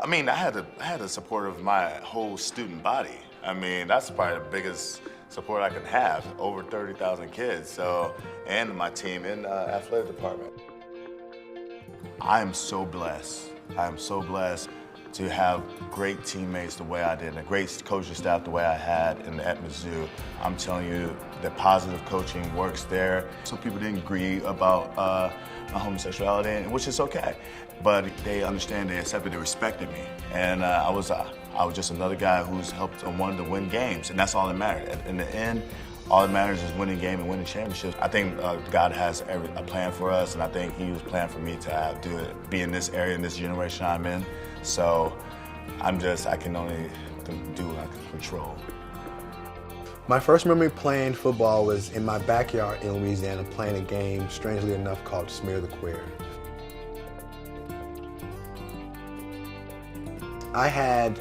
I mean, I had the support of my whole student body. I mean, that's probably the biggest support I can have, over 30,000 kids, so, and my team in the athletic department. I am so blessed. I am so blessed to have great teammates the way I did, and a great coaching staff the way I had at Mizzou. I'm telling you, the positive coaching works there. Some people didn't agree about my homosexuality, which is okay. But they understand, they accepted, they respected me. And I was just another guy who's helped and wanted to win games, and that's all that mattered. In the end, all that matters is winning game and winning championships. I think God has a plan for us, and I think He was planned for me to be in this area, in this generation I'm in. So I can only do what I can control. My first memory playing football was in my backyard in Louisiana, playing a game, strangely enough, called Smear the Queer. I had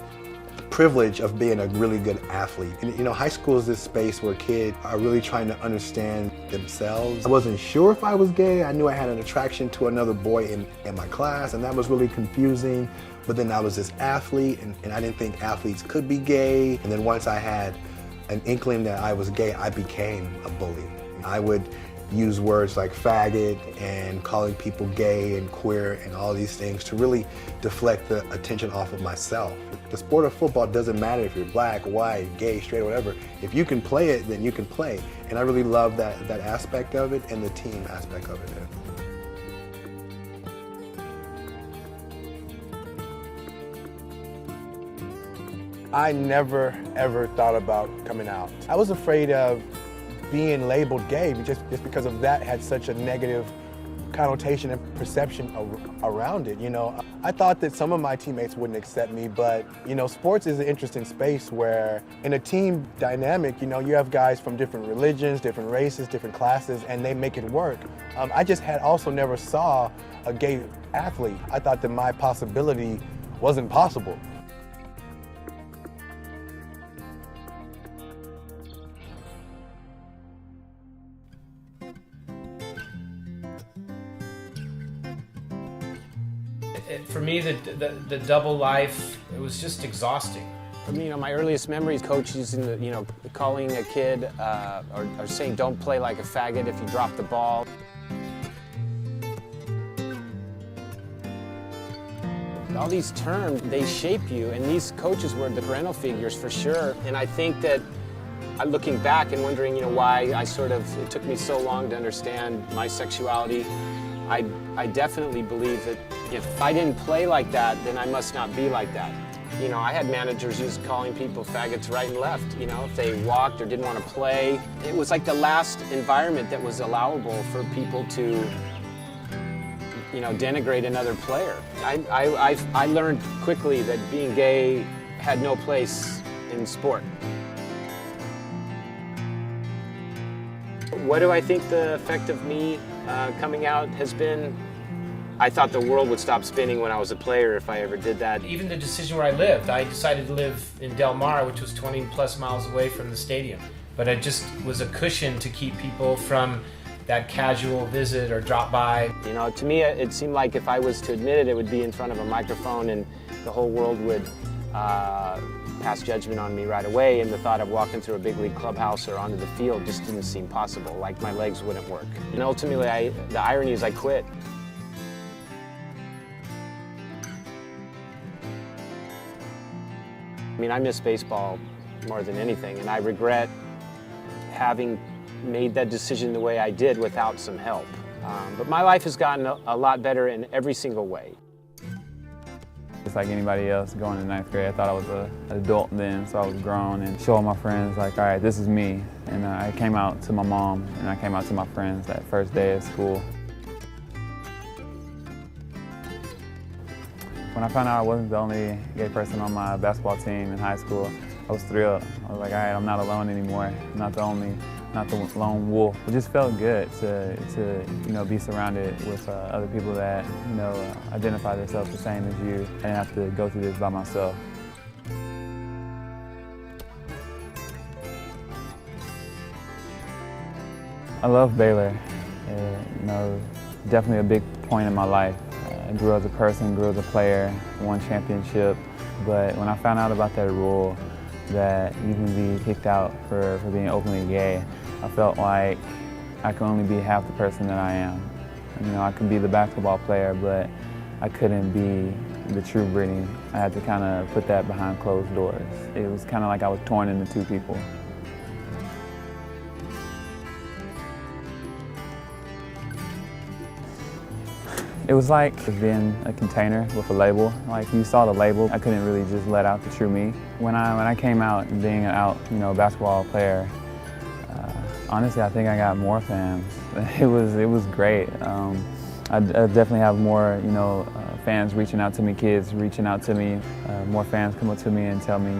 the privilege of being a really good athlete. And, you know, high school is this space where kids are really trying to understand themselves. I wasn't sure if I was gay. I knew I had an attraction to another boy in my class, and that was really confusing. But then I was this athlete, and I didn't think athletes could be gay. And then once I had an inkling that I was gay, I became a bully. I would use words like faggot and calling people gay and queer and all these things to really deflect the attention off of myself. The sport of football doesn't matter if you're black, white, gay, straight, whatever. If you can play it, then you can play. And I really love that aspect of it and the team aspect of it. I never, ever thought about coming out. I was afraid of being labeled gay just because of that had such a negative connotation and perception around it, you know. I thought that some of my teammates wouldn't accept me, but, you know, sports is an interesting space where in a team dynamic, you know, you have guys from different religions, different races, different classes, and they make it work. I just had also never saw a gay athlete. I thought that my possibility wasn't possible. For me, the double life, it was just exhausting. For me, you know, my earliest memories, coach using the, you know, calling a kid or saying don't play like a faggot if you drop the ball. All these terms, they shape you, and these coaches were the parental figures for sure. And I think that looking back and wondering, you know, why it took me so long to understand my sexuality, I definitely believe that if I didn't play like that, then I must not be like that. You know, I had managers used calling people faggots right and left, you know, if they walked or didn't want to play. It was like the last environment that was allowable for people to, you know, denigrate another player. I learned quickly that being gay had no place in sport. What do I think the effect of me coming out has been? I thought the world would stop spinning when I was a player if I ever did that. Even the decision where I lived, I decided to live in Del Mar, which was 20 plus miles away from the stadium. But it just was a cushion to keep people from that casual visit or drop by. You know, to me, it seemed like if I was to admit it, it would be in front of a microphone and the whole world would pass judgment on me right away, and the thought of walking through a big league clubhouse or onto the field just didn't seem possible, like my legs wouldn't work. And ultimately, the irony is I quit. I mean, I miss baseball more than anything, and I regret having made that decision the way I did without some help. But my life has gotten a lot better in every single way. Just like anybody else going to ninth grade, I thought I was an adult then, so I was grown and showing my friends like, all right, this is me. And I came out to my mom and I came out to my friends that first day of school. When I found out I wasn't the only gay person on my basketball team in high school, I was thrilled. I was like, all right, I'm not alone anymore. I'm not the lone wolf. It just felt good to you know, be surrounded with other people that, you know, identify themselves the same as you. I didn't have to go through this by myself. I love Baylor. You know, definitely a big point in my life. I grew as a person, grew as a player, won championship. But when I found out about that rule that you can be kicked out for being openly gay, I felt like I could only be half the person that I am. You know, I could be the basketball player, but I couldn't be the true Brittney. I had to kind of put that behind closed doors. It was kind of like I was torn into two people. It was like being a container with a label. Like you saw the label, I couldn't really just let out the true me. When I came out and being an basketball player, honestly, I think I got more fans. It was great. I definitely have more, fans reaching out to me, kids reaching out to me, more fans come up to me and tell me,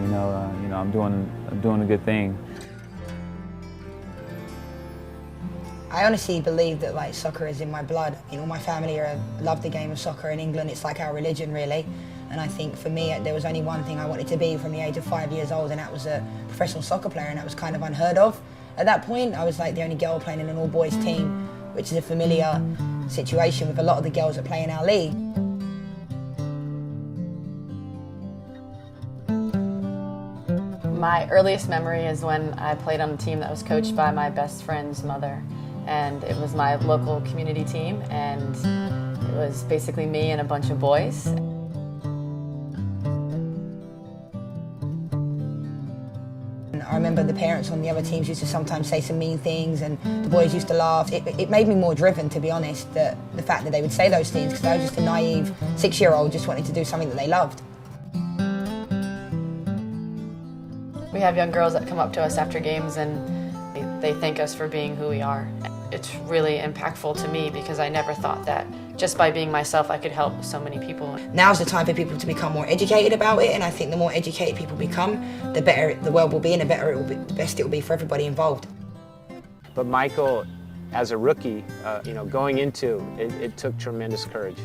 I'm doing a good thing. I honestly believe that soccer is in my blood. All my family love the game of soccer in England. It's like our religion, really. And I think for me, there was only one thing I wanted to be from the age of 5 years old, and that was a professional soccer player, and that was kind of unheard of. At that point, I was like the only girl playing in an all-boys team, which is a familiar situation with a lot of the girls that play in our league. My earliest memory is when I played on a team that was coached by my best friend's mother. And it was my local community team, and it was basically me and a bunch of boys. I remember the parents on the other teams used to sometimes say some mean things, and the boys used to laugh. It made me more driven, to be honest, the fact that they would say those things, because I was just a naive 6-year-old just wanting to do something that they loved. We have young girls that come up to us after games and they thank us for being who we are. It's really impactful to me because I never thought that just by being myself I could help so many people. Now's the time for people to become more educated about it, and I think the more educated people become, the better the world will be and the best it will be for everybody involved. But Michael, as a rookie, going into it took tremendous courage.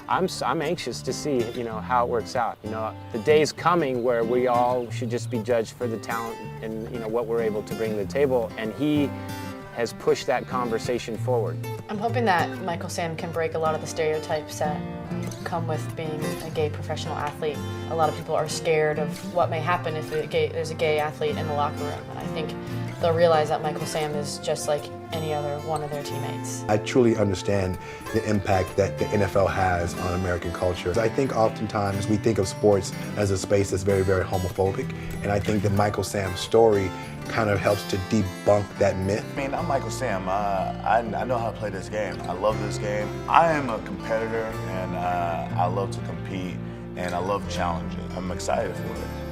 I'm anxious to see, how it works out. The day's coming where we all should just be judged for the talent and, what we're able to bring to the table. And he has pushed that conversation forward. I'm hoping that Michael Sam can break a lot of the stereotypes that come with being a gay professional athlete. A lot of people are scared of what may happen if there's a gay athlete in the locker room. And I think they'll realize that Michael Sam is just like any other one of their teammates. I truly understand the impact that the NFL has on American culture. I think oftentimes we think of sports as a space that's very, very homophobic, and I think that Michael Sam's story kind of helps to debunk that myth. I mean, I'm Michael Sam. I know how to play this game. I love this game. I am a competitor, and I love to compete, and I love challenges. I'm excited for it.